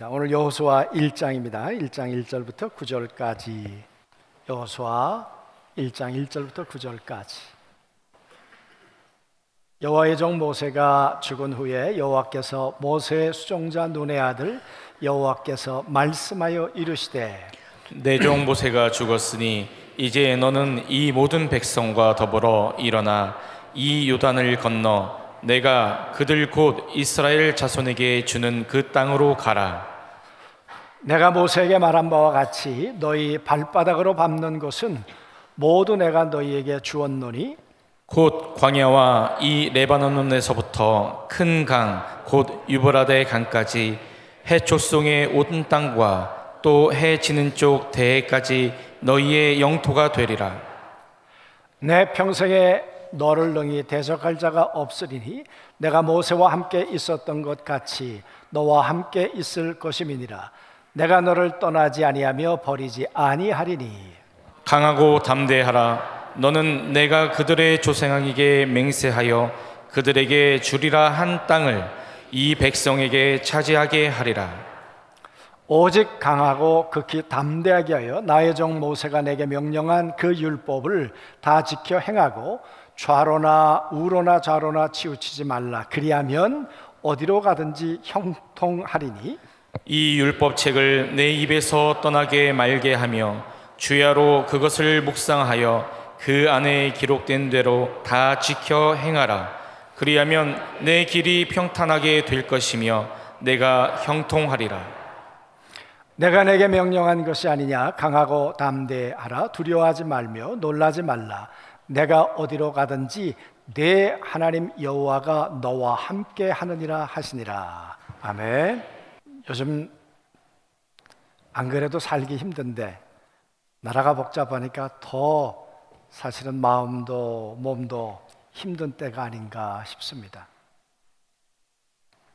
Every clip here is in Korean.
오늘 여호수아 1장입니다. 1장 1절부터 9절까지. 여호수아 1장 1절부터 9절까지. 여호와의 종 모세가 죽은 후에 여호와께서 모세의 수종자 눈의 아들 여호와께서 말씀하여 이르시되 내 종 모세가 죽었으니 이제 너는 이 모든 백성과 더불어 일어나 이 요단을 건너 내가 그들 곧 이스라엘 자손에게 주는 그 땅으로 가라. 내가 모세에게 말한 바와 같이 너희 발바닥으로 밟는 곳은 모두 내가 너희에게 주었노니 곧 광야와 이 레바논에서부터 큰 강 곧 유브라데 강까지 해초송의 온 땅과 또 해 지는 쪽 대해까지 너희의 영토가 되리라. 내 평생에 너를 능히 대적할 자가 없으리니 내가 모세와 함께 있었던 것 같이 너와 함께 있을 것임이니라. 내가 너를 떠나지 아니하며 버리지 아니하리니 강하고 담대하라. 너는 내가 그들의 조상에게 맹세하여 그들에게 주리라 한 땅을 이 백성에게 차지하게 하리라. 오직 강하고 극히 담대하게 하여 나의 종 모세가 내게 명령한 그 율법을 다 지켜 행하고 좌로나 우로나 좌로나 치우치지 말라. 그리하면 어디로 가든지 형통하리니 이 율법책을 내 입에서 떠나게 말게 하며 주야로 그것을 묵상하여 그 안에 기록된 대로 다 지켜 행하라. 그리하면 내 길이 평탄하게 될 것이며 내가 형통하리라. 내가 내게 명령한 것이 아니냐. 강하고 담대하라. 두려워하지 말며 놀라지 말라. 내가 어디로 가든지 내 하나님 여호와가 너와 함께 하느니라 하시니라. 아멘. 요즘 안 그래도 살기 힘든데 나라가 복잡하니까 더 사실은 마음도 몸도 힘든 때가 아닌가 싶습니다.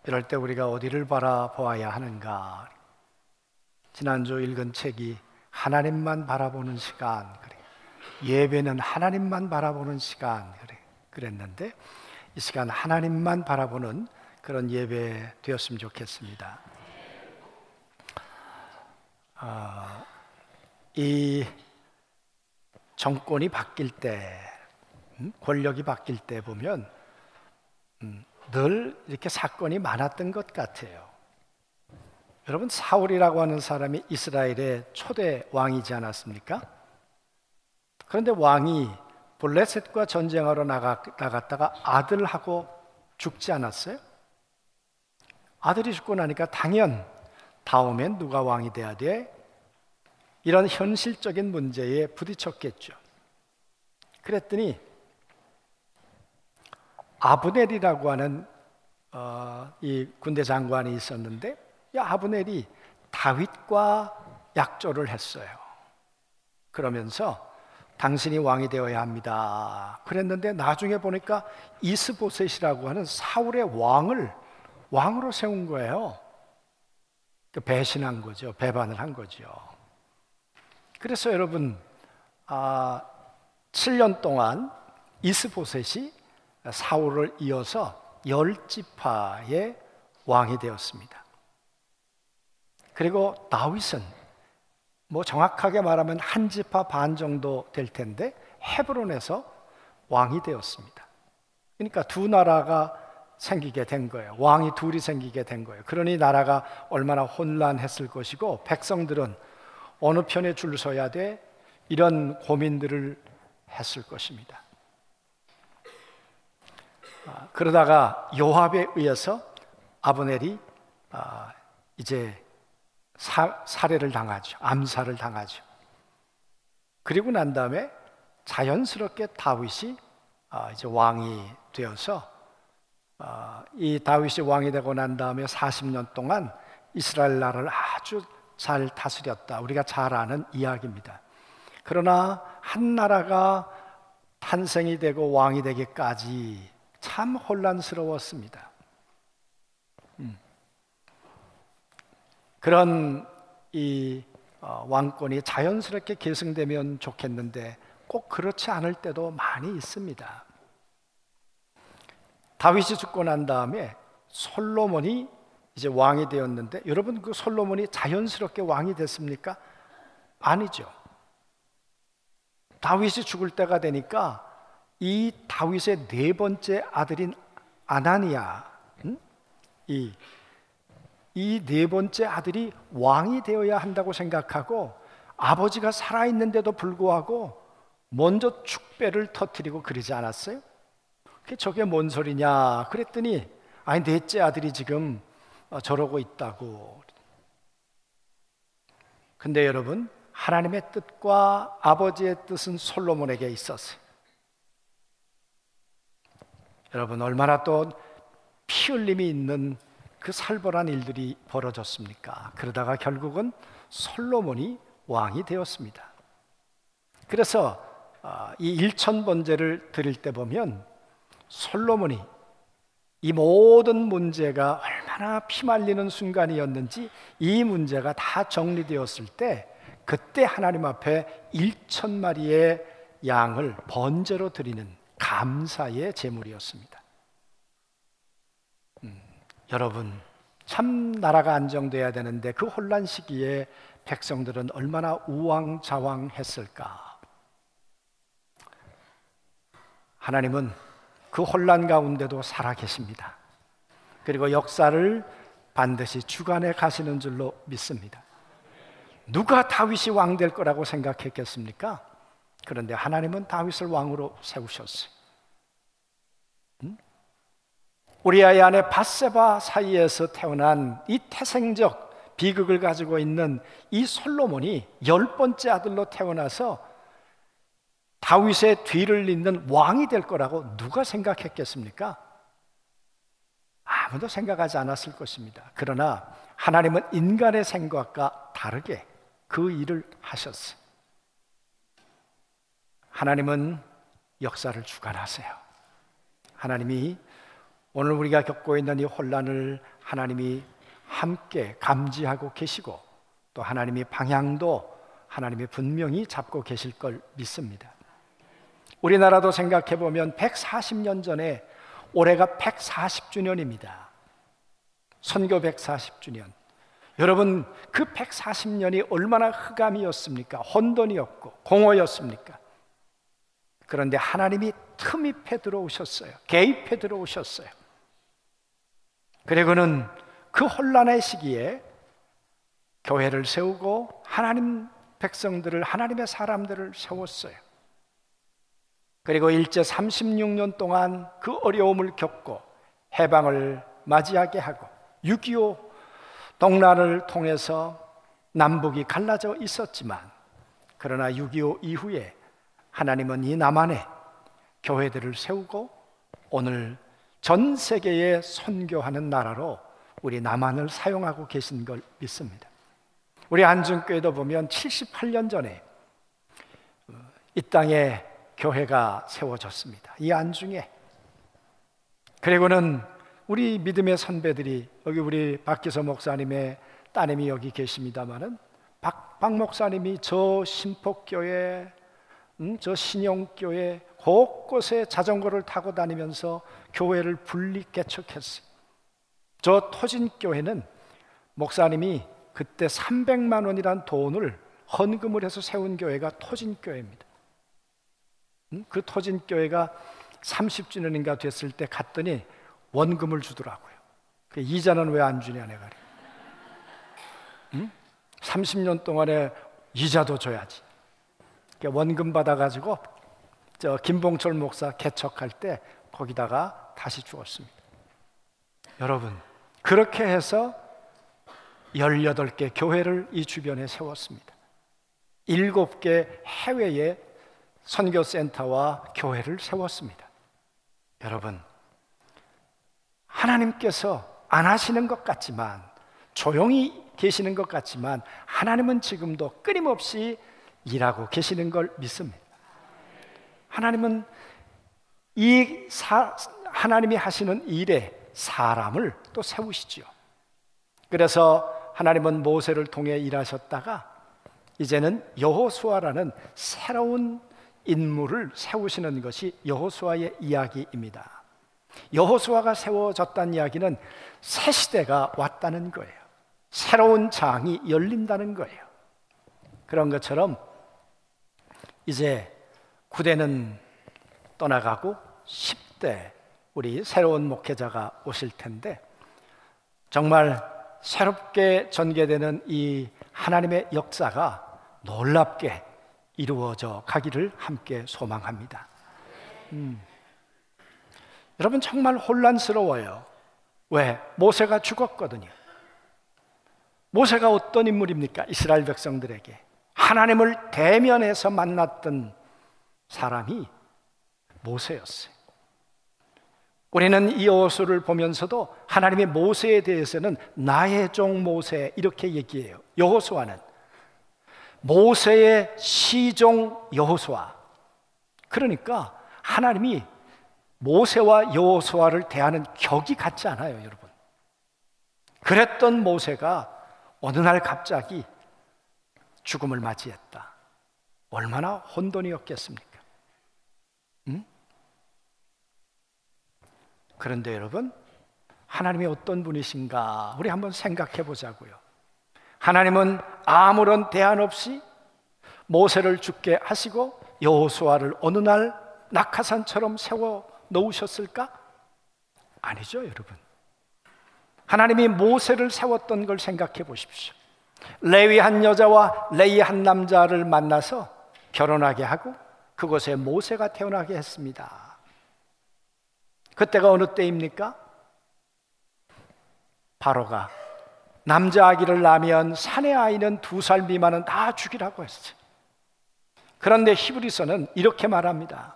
이럴 때 우리가 어디를 바라보아야 하는가? 지난주 읽은 책이 하나님만 바라보는 시간, 예배는 하나님만 바라보는 시간 그랬는데 이 시간 하나님만 바라보는 그런 예배 되었으면 좋겠습니다. 이 정권이 바뀔 때, 권력이 바뀔 때 보면 늘 이렇게 사건이 많았던 것 같아요. 여러분, 사울이라고 하는 사람이 이스라엘의 초대 왕이지 않았습니까? 그런데 왕이 블레셋과 전쟁하러 나갔다가 아들하고 죽지 않았어요? 아들이 죽고 나니까 당연 다음엔 누가 왕이 돼야 돼? 이런 현실적인 문제에 부딪혔겠죠. 그랬더니 아브넬이라고 하는 이 군대 장관이 있었는데 이 아브넬이 다윗과 약조를 했어요. 그러면서 당신이 왕이 되어야 합니다. 그랬는데 나중에 보니까 이스보셋이라고 하는 사울의 왕으로 세운 거예요. 배신한 거죠. 배반을 한 거죠. 그래서 여러분 7년 동안 이스보셋이 사울을 이어서 10지파의 왕이 되었습니다. 그리고 다윗은 정확하게 말하면 한 지파 반 정도 될 텐데 헤브론에서 왕이 되었습니다. 그러니까 두 나라가 생기게 된 거예요. 왕이 둘이 생기게 된 거예요. 그러니 나라가 얼마나 혼란했을 것이고 백성들은 어느 편에 줄 서야 돼? 이런 고민들을 했을 것입니다. 그러다가 요압에 의해서 아브넬이 이제 살해를 당하죠. 암살을 당하죠. 그리고 난 다음에 자연스럽게 다윗이 이제 왕이 되어서 이 다윗이 왕이 되고 난 다음에 40년 동안 이스라엘 나라를 아주 잘 다스렸다. 우리가 잘 아는 이야기입니다. 그러나 한 나라가 탄생이 되고 왕이 되기까지 참 혼란스러웠습니다. 그런 이 왕권이 자연스럽게 계승되면 좋겠는데 꼭 그렇지 않을 때도 많이 있습니다. 다윗이 죽고 난 다음에 솔로몬이 이제 왕이 되었는데, 여러분 그 솔로몬이 자연스럽게 왕이 됐습니까? 아니죠. 다윗이 죽을 때가 되니까 이 다윗의 네 번째 아들인 아나니아, 이 네 번째 아들이 왕이 되어야 한다고 생각하고, 아버지가 살아있는데도 불구하고 먼저 축배를 터뜨리고 그러지 않았어요? 저게 뭔 소리냐 그랬더니, 아니 넷째 아들이 지금 저러고 있다고. 근데 여러분, 하나님의 뜻과 아버지의 뜻은 솔로몬에게 있었어요. 여러분, 얼마나 또 피 흘림이 있는 그 살벌한 일들이 벌어졌습니까? 그러다가 결국은 솔로몬이 왕이 되었습니다. 그래서 이 일천번제를 드릴 때 보면 솔로몬이 이 모든 문제가 얼마나 피말리는 순간이었는지, 이 문제가 다 정리되었을 때 그때 하나님 앞에 1,000마리의 양을 번제로 드리는 감사의 제물이었습니다. 여러분, 참 나라가 안정돼야 되는데 그 혼란 시기에 백성들은 얼마나 우왕좌왕했을까. 하나님은 그 혼란 가운데도 살아계십니다. 그리고 역사를 반드시 주관해 가시는 줄로 믿습니다. 누가 다윗이 왕 될 거라고 생각했겠습니까? 그런데 하나님은 다윗을 왕으로 세우셨어요. 우리아의 아내 밧세바 사이에서 태어난 이 태생적 비극을 가지고 있는 이 솔로몬이 10번째 아들로 태어나서 다윗의 뒤를 잇는 왕이 될 거라고 누가 생각했겠습니까? 아무도 생각하지 않았을 것입니다. 그러나 하나님은 인간의 생각과 다르게 그 일을 하셨어요. 하나님은 역사를 주관하세요. 하나님이 오늘 우리가 겪고 있는 이 혼란을 하나님이 함께 감지하고 계시고, 또 하나님이 방향도 하나님이 분명히 잡고 계실 걸 믿습니다. 우리나라도 생각해 보면 140년 전에, 올해가 140주년입니다. 선교 140주년. 여러분, 그 140년이 얼마나 흑암이었습니까? 혼돈이었고 공허였습니까? 그런데 하나님이 틈입해 들어오셨어요. 개입해 들어오셨어요. 그리고는 그 혼란의 시기에 교회를 세우고 하나님 백성들을, 하나님의 사람들을 세웠어요. 그리고 일제 36년 동안 그 어려움을 겪고 해방을 맞이하게 하고, 6.25 동란을 통해서 남북이 갈라져 있었지만, 그러나 6.25 이후에 하나님은 이 남한에 교회들을 세우고 오늘 전 세계에 선교하는 나라로 우리 남한을 사용하고 계신 걸 믿습니다. 우리 안중교회도 보면 78년 전에 이 땅에 교회가 세워졌습니다. 이 안중에. 그리고는 우리 믿음의 선배들이, 여기 우리 박기서 목사님의 따님이 여기 계십니다마는, 박 목사님이 저 신폭교회, 저 신영교회 곳곳에 자전거를 타고 다니면서 교회를 분리 개척했어요. 저 토진교회는 목사님이 그때 300만 원이란 돈을 헌금을 해서 세운 교회가 토진교회입니다. 그 토진교회가 30주년인가 됐을 때 갔더니 원금을 주더라고요. 그 이자는 왜 안 주냐 내가. 30년 동안에 이자도 줘야지. 원금 받아가지고 저 김봉철 목사 개척할 때 거기다가 다시 주었습니다. 여러분, 그렇게 해서 18개 교회를 이 주변에 세웠습니다. 7개 해외에 선교센터와 교회를 세웠습니다. 여러분, 하나님께서 안 하시는 것 같지만, 조용히 계시는 것 같지만, 하나님은 지금도 끊임없이 일하고 계시는 걸 믿습니다. 하나님은 하나님이 하시는 일에 사람을 또 세우시죠. 그래서 하나님은 모세를 통해 일하셨다가 이제는 여호수아라는 새로운 인물을 세우시는 것이 여호수아의 이야기입니다. 여호수아가 세워졌다는 이야기는 새 시대가 왔다는 거예요. 새로운 장이 열린다는 거예요. 그런 것처럼 이제 9대는 떠나가고 10대 우리 새로운 목회자가 오실 텐데, 정말 새롭게 전개되는 이 하나님의 역사가 놀랍게 이루어져 가기를 함께 소망합니다. 여러분, 정말 혼란스러워요. 왜? 모세가 죽었거든요. 모세가 어떤 인물입니까? 이스라엘 백성들에게 하나님을 대면해서 만났던 사람이 모세였어요. 우리는 이 여호수아를 보면서도 하나님의 모세에 대해서는 나의 종 모세 이렇게 얘기해요. 여호수아는 모세의 시종 여호수아. 그러니까 하나님이 모세와 여호수아를 대하는 격이 같지 않아요, 여러분. 그랬던 모세가 어느 날 갑자기 죽음을 맞이했다. 얼마나 혼돈이었겠습니까? 그런데 여러분, 하나님이 어떤 분이신가 우리 한번 생각해 보자고요. 하나님은 아무런 대안 없이 모세를 죽게 하시고 여호수아를 어느 날 낙하산처럼 세워 놓으셨을까? 아니죠, 여러분. 하나님이 모세를 세웠던 걸 생각해 보십시오. 레위 한 여자와 레위 한 남자를 만나서 결혼하게 하고 그곳에 모세가 태어나게 했습니다. 그때가 어느 때입니까? 바로가 남자 아기를 낳으면 사내 아이는 2살 미만은 다 죽이라고 했어요. 그런데 히브리서는 이렇게 말합니다.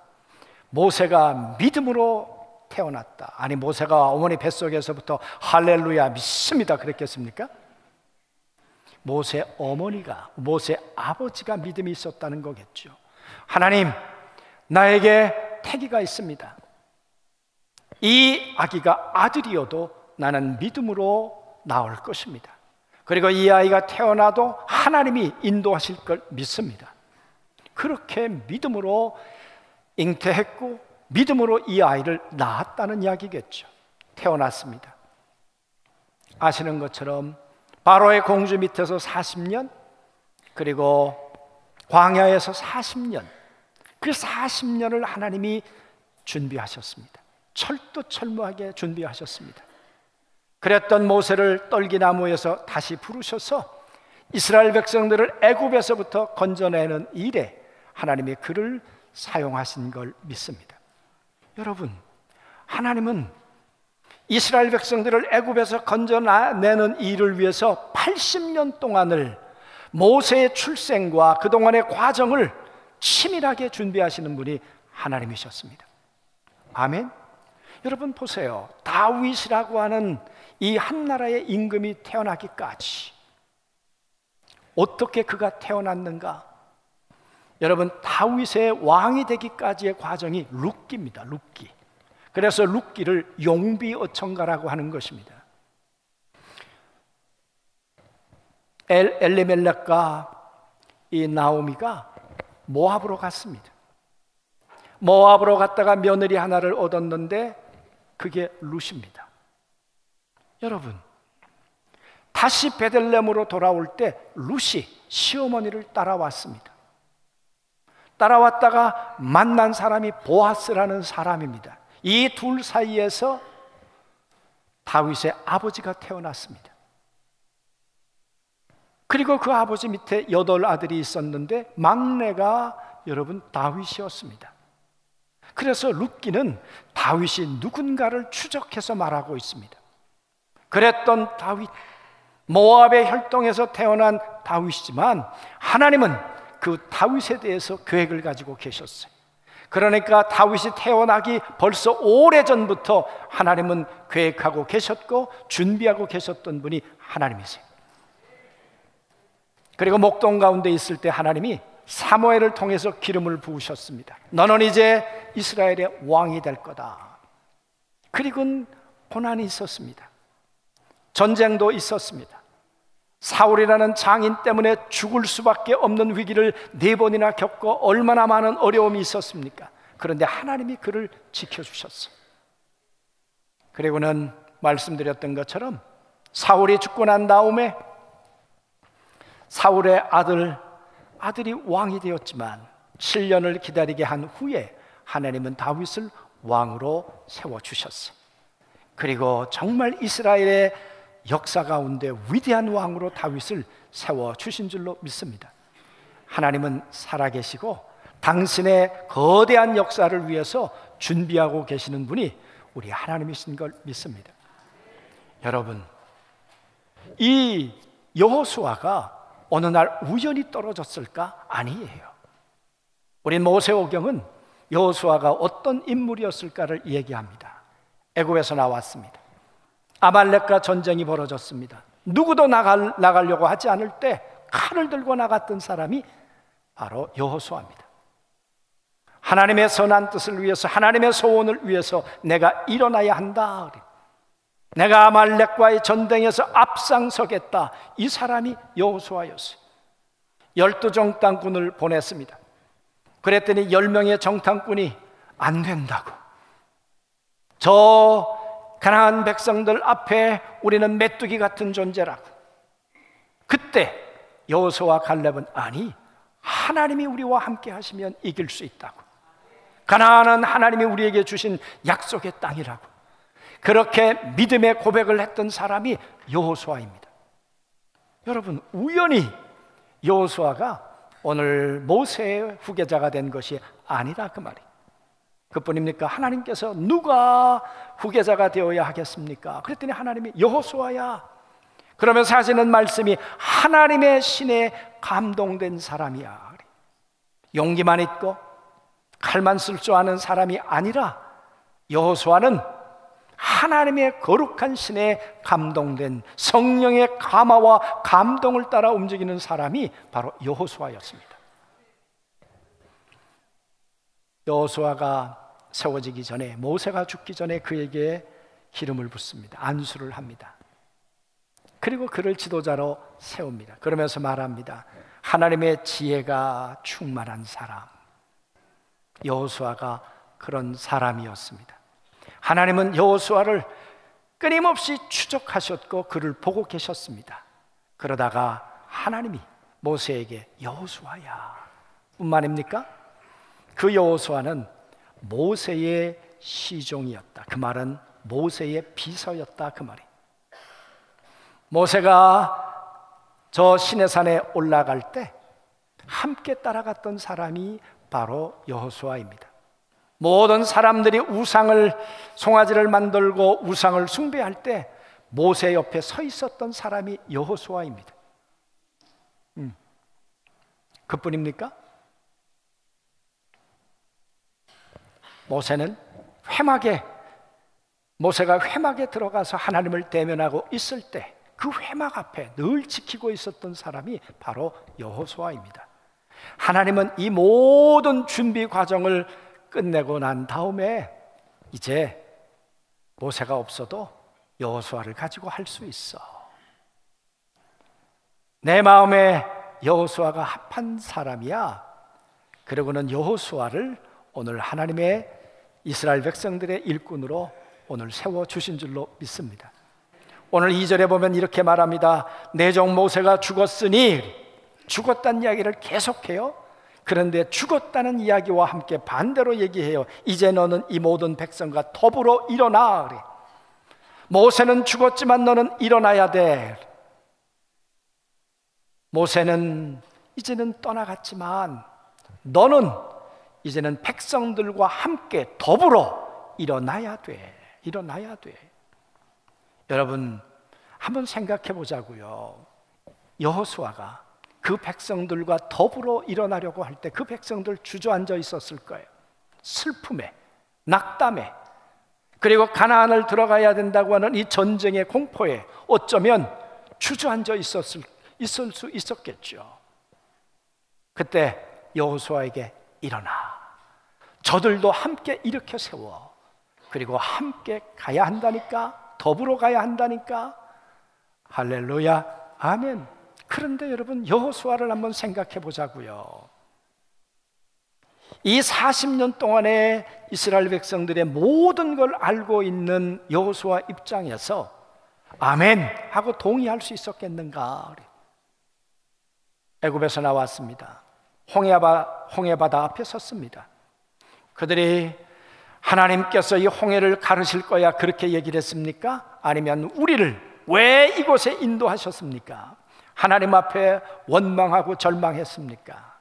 모세가 믿음으로 태어났다. 아니, 모세가 어머니 뱃속에서부터 할렐루야 믿습니다 그랬겠습니까? 모세 어머니가, 모세 아버지가 믿음이 있었다는 거겠죠. 하나님, 나에게 태기가 있습니다. 이 아기가 아들이어도 나는 믿음으로 나올 것입니다. 그리고 이 아이가 태어나도 하나님이 인도하실 걸 믿습니다. 그렇게 믿음으로 잉태했고 믿음으로 이 아이를 낳았다는 이야기겠죠. 태어났습니다. 아시는 것처럼 바로의 공주 밑에서 40년, 그리고 광야에서 40년, 그 40년을 하나님이 준비하셨습니다. 철두철미하게 준비하셨습니다. 그랬던 모세를 떨기나무에서 다시 부르셔서 이스라엘 백성들을 애굽에서부터 건져내는 일에 하나님이 그를 사용하신 걸 믿습니다. 여러분, 하나님은 이스라엘 백성들을 애굽에서 건져내는 일을 위해서 80년 동안을 모세의 출생과 그동안의 과정을 치밀하게 준비하시는 분이 하나님이셨습니다. 아멘. 여러분 보세요. 다윗이라고 하는 이 한 나라의 임금이 태어나기까지 어떻게 그가 태어났는가? 여러분, 다윗의 왕이 되기까지의 과정이 룻기입니다. 룻기. 그래서 룻기를 용비어천가라고 하는 것입니다. 엘리멜렉과 이 나오미가 모압으로 갔습니다. 모압으로 갔다가 며느리 하나를 얻었는데 그게 룻입니다. 여러분, 다시 베들레헴으로 돌아올 때 룻이 시어머니를 따라왔습니다. 따라왔다가 만난 사람이 보아스라는 사람입니다. 이 둘 사이에서 다윗의 아버지가 태어났습니다. 그리고 그 아버지 밑에 8 아들이 있었는데 막내가 여러분 다윗이었습니다. 그래서 룻기는 다윗이 누군가를 추적해서 말하고 있습니다. 그랬던 다윗, 모압의 혈통에서 태어난 다윗이지만 하나님은 그 다윗에 대해서 계획을 가지고 계셨어요. 그러니까 다윗이 태어나기 벌써 오래전부터 하나님은 계획하고 계셨고 준비하고 계셨던 분이 하나님이세요. 그리고 목동 가운데 있을 때 하나님이 사무엘을 통해서 기름을 부으셨습니다. 너는 이제 이스라엘의 왕이 될 거다. 그리고 고난이 있었습니다. 전쟁도 있었습니다. 사울이라는 장인 때문에 죽을 수밖에 없는 위기를 4번이나 겪고 얼마나 많은 어려움이 있었습니까? 그런데 하나님이 그를 지켜주셨어요. 그리고는 말씀드렸던 것처럼 사울이 죽고 난 다음에 사울의 아들이 왕이 되었지만 7년을 기다리게 한 후에 하나님은 다윗을 왕으로 세워주셨어요. 그리고 정말 이스라엘의 역사 가운데 위대한 왕으로 다윗을 세워주신 줄로 믿습니다. 하나님은 살아계시고 당신의 거대한 역사를 위해서 준비하고 계시는 분이 우리 하나님이신 걸 믿습니다. 여러분, 이 여호수아가 어느 날 우연히 떨어졌을까? 아니에요. 우리 모세오경은 여호수아가 어떤 인물이었을까를 얘기합니다. 애굽에서 나왔습니다. 아말렉과 전쟁이 벌어졌습니다. 누구도 나가려고 하지 않을 때 칼을 들고 나갔던 사람이 바로 여호수아입니다. 하나님의 선한 뜻을 위해서, 하나님의 소원을 위해서 내가 일어나야 한다. 내가 아말렉과의 전쟁에서 앞장서겠다. 이 사람이 여호수아였어요. 12정탐꾼을 보냈습니다. 그랬더니 10명의 정탐꾼이 안 된다고, 저 가나안 백성들 앞에 우리는 메뚜기 같은 존재라고. 그때 여호수아와 갈렙은 아니, 하나님이 우리와 함께 하시면 이길 수 있다고. 가나안은 하나님이 우리에게 주신 약속의 땅이라고. 그렇게 믿음의 고백을 했던 사람이 여호수아입니다. 여러분, 우연히 여호수아가 오늘 모세의 후계자가 된 것이 아니라 그 말이. 그뿐입니까? 하나님께서 누가 후계자가 되어야 하겠습니까? 그랬더니 하나님이 여호수아야. 그러면서 하시는 말씀이 하나님의 신에 감동된 사람이야. 용기만 있고 칼만 쓸 줄 아는 사람이 아니라 여호수아는 하나님의 거룩한 신에 감동된 성령의 감화와 감동을 따라 움직이는 사람이 바로 여호수아였습니다. 여호수아가 세워지기 전에, 모세가 죽기 전에 그에게 기름을 붓습니다. 안수를 합니다. 그리고 그를 지도자로 세웁니다. 그러면서 말합니다. 하나님의 지혜가 충만한 사람. 여호수아가 그런 사람이었습니다. 하나님은 여호수아를 끊임없이 추적하셨고 그를 보고 계셨습니다. 그러다가 하나님이 모세에게 여호수아야 뿐만입니까? 그 여호수아는 모세의 시종이었다. 그 말은 모세의 비서였다. 그 말이. 모세가 저 시내산에 올라갈 때 함께 따라갔던 사람이 바로 여호수아입니다. 모든 사람들이 우상을, 송아지를 만들고 우상을 숭배할 때 모세 옆에 서 있었던 사람이 여호수아입니다. 그뿐입니까? 모세가 회막에 들어가서 하나님을 대면하고 있을 때 그 회막 앞에 늘 지키고 있었던 사람이 바로 여호수아입니다. 하나님은 이 모든 준비 과정을 끝내고 난 다음에 이제 모세가 없어도 여호수아를 가지고 할 수 있어. 내 마음에 여호수아가 합한 사람이야. 그리고는 여호수아를 오늘 하나님의 이스라엘 백성들의 일꾼으로 오늘 세워주신 줄로 믿습니다. 오늘 2절에 보면 이렇게 말합니다. 내 종 모세가 죽었으니, 죽었다는 이야기를 계속해요. 그런데 죽었다는 이야기와 함께 반대로 얘기해요. 이제 너는 이 모든 백성과 더불어 일어나. 그래. 모세는 죽었지만 너는 일어나야 돼. 모세는 이제는 떠나갔지만 너는 이제는 백성들과 함께 더불어 일어나야 돼. 일어나야 돼. 여러분, 한번 생각해 보자고요. 여호수아가 그 백성들과 더불어 일어나려고 할 때 그 백성들 주저앉아 있었을 거예요. 슬픔에, 낙담에, 그리고 가나안을 들어가야 된다고 하는 이 전쟁의 공포에 어쩌면 주저앉아 있을 수 있었겠죠. 그때 여호수아에게 일어나, 저들도 함께 일으켜 세워, 그리고 함께 가야 한다니까, 더불어 가야 한다니까. 할렐루야, 아멘. 그런데 여러분, 여호수아를 한번 생각해 보자고요. 이 40년 동안에 이스라엘 백성들의 모든 걸 알고 있는 여호수아 입장에서 아멘 하고 동의할 수 있었겠는가? 애굽에서 나왔습니다. 홍해바다 앞에 섰습니다. 그들이 하나님께서 이 홍해를 가르실 거야 그렇게 얘기를 했습니까? 아니면 우리를 왜 이곳에 인도하셨습니까? 하나님 앞에 원망하고 절망했습니까?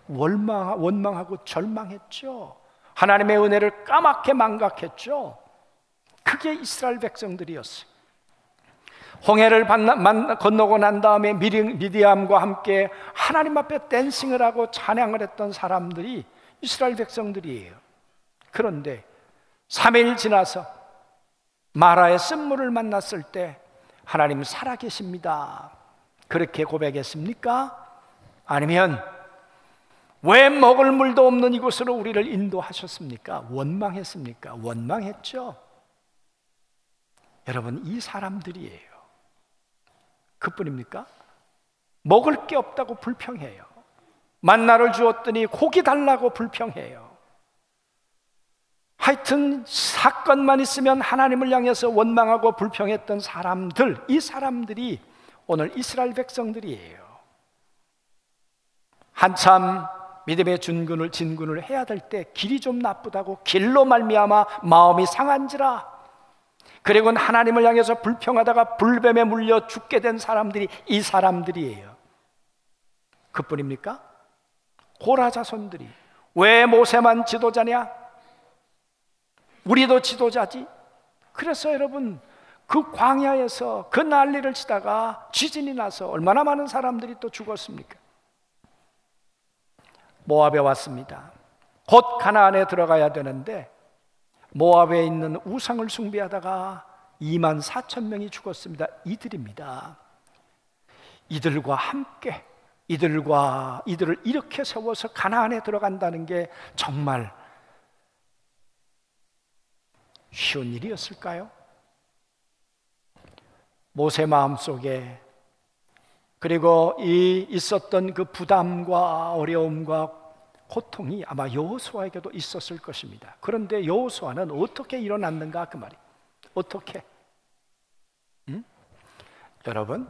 원망하고 절망했죠. 하나님의 은혜를 까맣게 망각했죠. 그게 이스라엘 백성들이었어요. 홍해를 건너고 난 다음에 미디암과 함께 하나님 앞에 댄싱을 하고 찬양을 했던 사람들이 이스라엘 백성들이에요. 그런데 3일 지나서 마라의 쓴물을 만났을 때 하나님 살아계십니다 그렇게 고백했습니까? 아니면 왜 먹을 물도 없는 이곳으로 우리를 인도하셨습니까? 원망했습니까? 원망했죠. 여러분, 이 사람들이에요. 그뿐입니까? 먹을 게 없다고 불평해요. 만나를 주었더니 고기 달라고 불평해요. 하여튼 사건만 있으면 하나님을 향해서 원망하고 불평했던 사람들, 이 사람들이 오늘 이스라엘 백성들이에요. 한참 믿음의 진군을 해야 될 때 길이 좀 나쁘다고 길로 말미암아 마음이 상한지라, 그리고 하나님을 향해서 불평하다가 불뱀에 물려 죽게 된 사람들이 이 사람들이에요. 그뿐입니까? 고라 자손들이 왜 모세만 지도자냐? 우리도 지도자지. 그래서 여러분, 그 광야에서 그 난리를 치다가 지진이 나서 얼마나 많은 사람들이 또 죽었습니까? 모압에 왔습니다. 곧 가나안에 들어가야 되는데 모압에 있는 우상을 숭배하다가 24,000명이 죽었습니다. 이들입니다. 이들과 함께 이들을 이렇게 세워서 가나안에 들어간다는 게 정말 쉬운 일이었을까요? 모세 마음속에, 그리고 이 있었던 그 부담과 어려움과 고통이 아마 여호수아에게도 있었을 것입니다. 그런데 여호수아는 어떻게 일어났는가 그 말이. 어떻게? 여러분,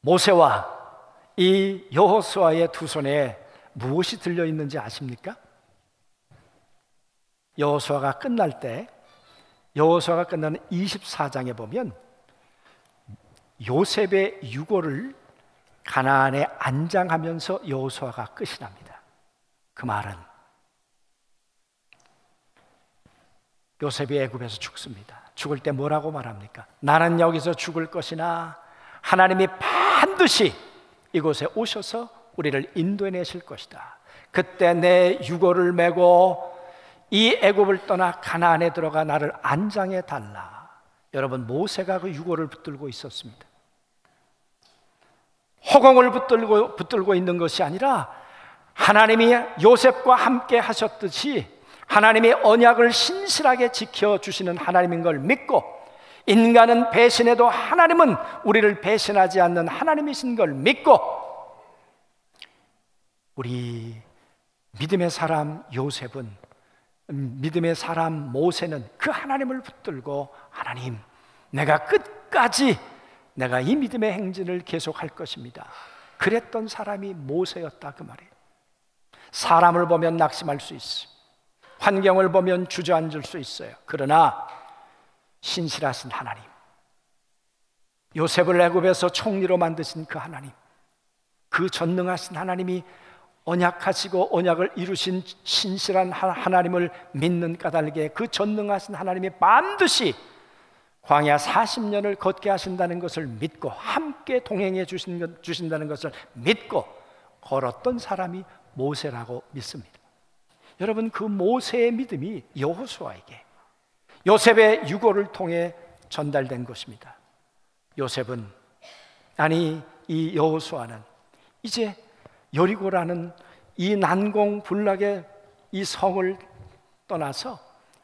모세와 이 여호수아의 두 손에 무엇이 들려 있는지 아십니까? 여호수아가 끝나는 24장에 보면 요셉의 유고를 가나안에 안장하면서 여호수아가 끝이 납니다. 그 말은 요셉이 애굽에서 죽습니다. 죽을 때 뭐라고 말합니까? 나는 여기서 죽을 것이나 하나님이 반드시 이곳에 오셔서 우리를 인도해내실 것이다. 그때 내 유고를 메고 이 애굽을 떠나 가나안에 들어가 나를 안장해 달라. 여러분, 모세가 그 유고를 붙들고 있었습니다. 허공을 붙들고 있는 것이 아니라 하나님이 요셉과 함께 하셨듯이 하나님의 언약을 신실하게 지켜주시는 하나님인 걸 믿고, 인간은 배신해도 하나님은 우리를 배신하지 않는 하나님이신 걸 믿고, 우리 믿음의 사람 요셉은, 믿음의 사람 모세는 그 하나님을 붙들고, 하나님, 내가 끝까지 내가 이 믿음의 행진을 계속할 것입니다. 그랬던 사람이 모세였다 그 말이에요. 사람을 보면 낙심할 수 있어요. 환경을 보면 주저앉을 수 있어요. 그러나 신실하신 하나님, 요셉을 애굽에서 총리로 만드신 그 하나님, 그 전능하신 하나님이 언약하시고 언약을 이루신 신실한 하나님을 믿는 까닭에 그 전능하신 하나님이 반드시 광야 40년을 걷게 하신다는 것을 믿고 함께 동행해 주신다는 것을 믿고 걸었던 사람이 모세라고 믿습니다. 여러분, 그 모세의 믿음이 여호수아에게 요셉의 유고를 통해 전달된 것입니다. 요셉은, 아니 이 여호수아는 이제 여리고라는 이 난공불락의 이 성을 떠나서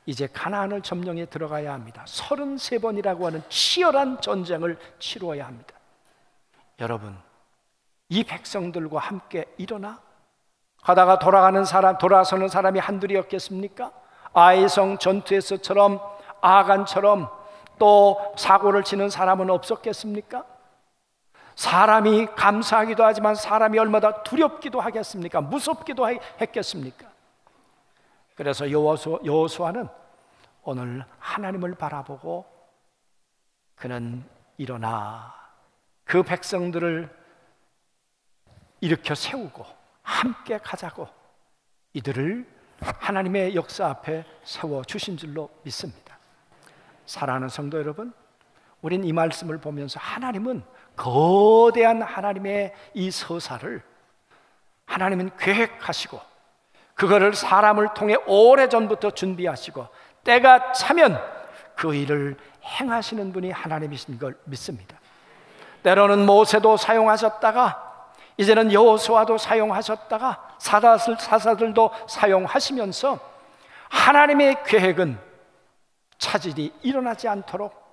이제 가나안을 점령해 들어가야 합니다. 33번이라고 하는 치열한 전쟁을 치루어야 합니다. 여러분, 이 백성들과 함께 일어나 하다가 돌아서는 사람이 한둘이었겠습니까? 아이성 전투에서처럼 아간처럼 또 사고를 치는 사람은 없었겠습니까? 사람이 감사하기도 하지만 사람이 얼마나 두렵기도 하겠습니까? 무섭기도 했겠습니까? 그래서 여호수아는 오늘 하나님을 바라보고 그는 일어나 그 백성들을 일으켜 세우고 함께 가자고 이들을 하나님의 역사 앞에 세워주신 줄로 믿습니다. 사랑하는 성도 여러분, 우린 이 말씀을 보면서 하나님은 거대한 하나님의 이 서사를 하나님은 계획하시고 그거를 사람을 통해 오래전부터 준비하시고 때가 차면 그 일을 행하시는 분이 하나님이신 걸 믿습니다. 때로는 모세도 사용하셨다가 이제는 여호수아도 사용하셨다가 사사들도 사용하시면서 하나님의 계획은 차질이 일어나지 않도록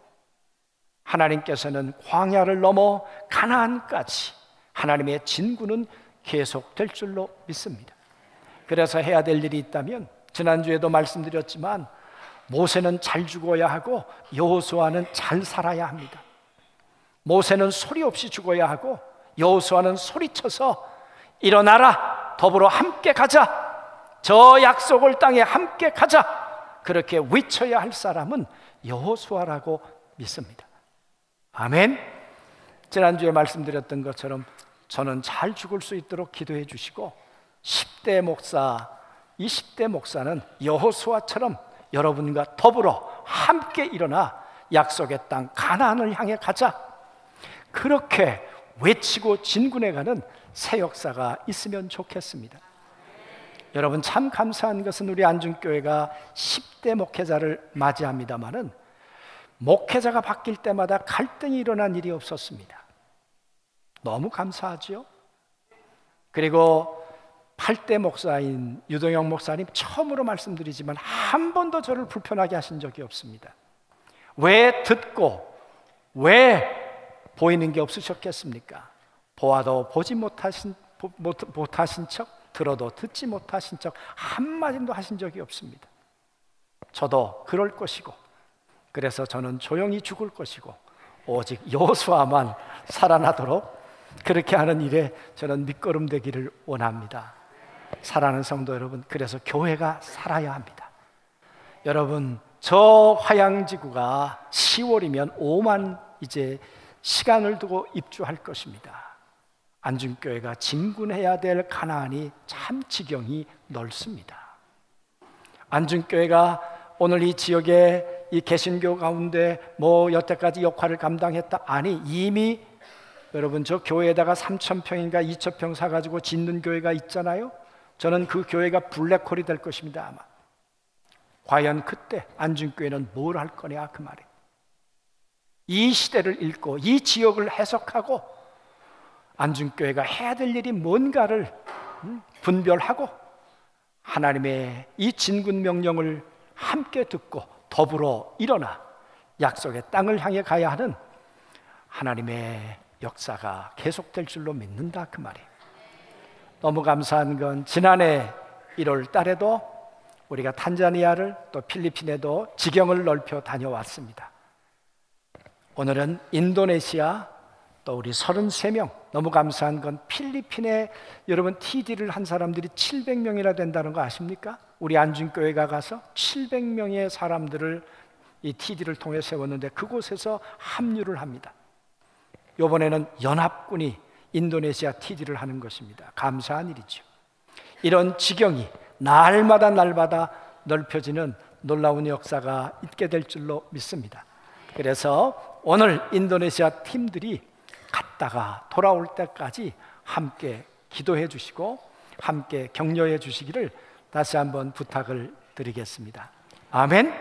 하나님께서는 광야를 넘어 가나안까지 하나님의 진구는 계속될 줄로 믿습니다. 그래서 해야 될 일이 있다면 지난주에도 말씀드렸지만 모세는 잘 죽어야 하고 여호수아는 잘 살아야 합니다. 모세는 소리 없이 죽어야 하고 여호수아는 소리쳐서 일어나라, 더불어 함께 가자, 저 약속을 땅에 함께 가자, 그렇게 외쳐야 할 사람은 여호수아라고 믿습니다. 아멘. 지난주에 말씀드렸던 것처럼 저는 잘 죽을 수 있도록 기도해 주시고 10대 목사, 20대 목사는 여호수아처럼 여러분과 더불어 함께 일어나 약속의 땅 가나안을 향해 가자, 그렇게 외치고 진군해가는 새 역사가 있으면 좋겠습니다. 여러분, 참 감사한 것은 우리 안중교회가 10대 목회자를 맞이합니다마는 목회자가 바뀔 때마다 갈등이 일어난 일이 없었습니다. 너무 감사하죠. 그리고 8대 목사인 유동영 목사님, 처음으로 말씀드리지만 한 번도 저를 불편하게 하신 적이 없습니다. 왜 듣고 왜 보이는 게 없으셨겠습니까? 보아도 보지 못하신 척, 들어도 듣지 못하신 척 한마디도 하신 적이 없습니다. 저도 그럴 것이고, 그래서 저는 조용히 죽을 것이고 오직 여호수아만 살아나도록 그렇게 하는 일에 저는 밑거름 되기를 원합니다. 사랑하는 성도 여러분, 그래서 교회가 살아야 합니다. 여러분, 저 화양지구가 10월이면 5만 이제 시간을 두고 입주할 것입니다. 안중교회가 진군해야 될 가나안이 참 지경이 넓습니다. 안중교회가 오늘 이 지역에 이 개신교 가운데 뭐 여태까지 역할을 감당했다? 아니, 이미 여러분 저 교회에다가 3,000평인가 2,000평 사가지고 짓는 교회가 있잖아요. 저는 그 교회가 블랙홀이 될 것입니다. 아마. 과연 그때 안중교회는 뭘 할 거냐, 그 말이에요. 이 시대를 읽고 이 지역을 해석하고 안중교회가 해야 될 일이 뭔가를 분별하고 하나님의 이 진군 명령을 함께 듣고 더불어 일어나 약속의 땅을 향해 가야 하는 하나님의 역사가 계속될 줄로 믿는다, 그 말이에요. 너무 감사한 건 지난해 1월 달에도 우리가 탄자니아를 또 필리핀에도 지경을 넓혀 다녀왔습니다. 오늘은 인도네시아 또 우리 33명, 너무 감사한 건 필리핀에 여러분 TD를 한 사람들이 700명이나 된다는 거 아십니까? 우리 안중교회가 가서 700명의 사람들을 이 TD를 통해 세웠는데 그곳에서 합류를 합니다. 이번에는 연합군이 인도네시아 TD를 하는 것입니다. 감사한 일이죠. 이런 지경이 날마다 넓혀지는 놀라운 역사가 있게 될 줄로 믿습니다. 그래서 오늘 인도네시아 팀들이 갔다가 돌아올 때까지 함께 기도해 주시고 함께 격려해 주시기를 다시 한번 부탁을 드리겠습니다. 아멘.